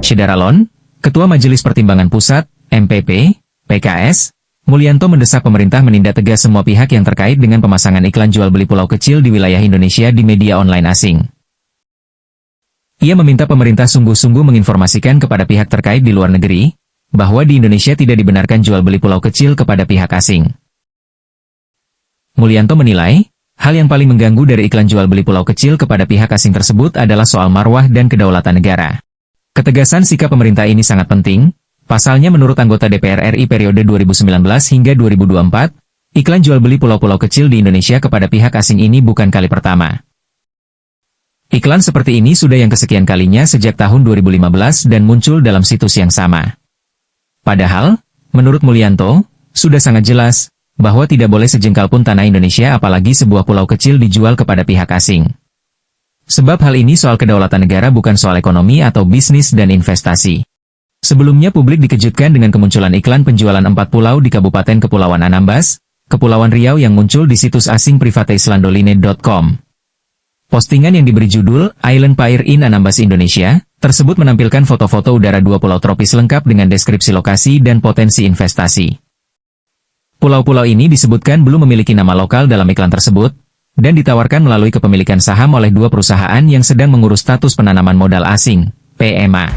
Syederalon, Ketua Majelis Pertimbangan Pusat, MPP, PKS, Mulyanto mendesak pemerintah menindak tegas semua pihak yang terkait dengan pemasangan iklan jual beli pulau kecil di wilayah Indonesia di media online asing. Ia meminta pemerintah sungguh-sungguh menginformasikan kepada pihak terkait di luar negeri, bahwa di Indonesia tidak dibenarkan jual beli pulau kecil kepada pihak asing. Mulyanto menilai, hal yang paling mengganggu dari iklan jual beli pulau kecil kepada pihak asing tersebut adalah soal marwah dan kedaulatan negara. Ketegasan sikap pemerintah ini sangat penting. Pasalnya menurut anggota DPR RI periode 2019 hingga 2024, iklan jual beli pulau-pulau kecil di Indonesia kepada pihak asing ini bukan kali pertama. Iklan seperti ini sudah yang kesekian kalinya sejak tahun 2015 dan muncul dalam situs yang sama. Padahal, menurut Mulyanto, sudah sangat jelas bahwa tidak boleh sejengkal pun tanah Indonesia apalagi sebuah pulau kecil dijual kepada pihak asing. Sebab hal ini soal kedaulatan negara bukan soal ekonomi atau bisnis dan investasi. Sebelumnya publik dikejutkan dengan kemunculan iklan penjualan 4 pulau di Kabupaten Kepulauan Anambas, Kepulauan Riau yang muncul di situs asing privateislandoline.com. Postingan yang diberi judul Island Pair in Anambas Indonesia, tersebut menampilkan foto-foto udara 2 pulau tropis lengkap dengan deskripsi lokasi dan potensi investasi. Pulau-pulau ini disebutkan belum memiliki nama lokal dalam iklan tersebut, dan ditawarkan melalui kepemilikan saham oleh 2 perusahaan yang sedang mengurus status penanaman modal asing, PMA.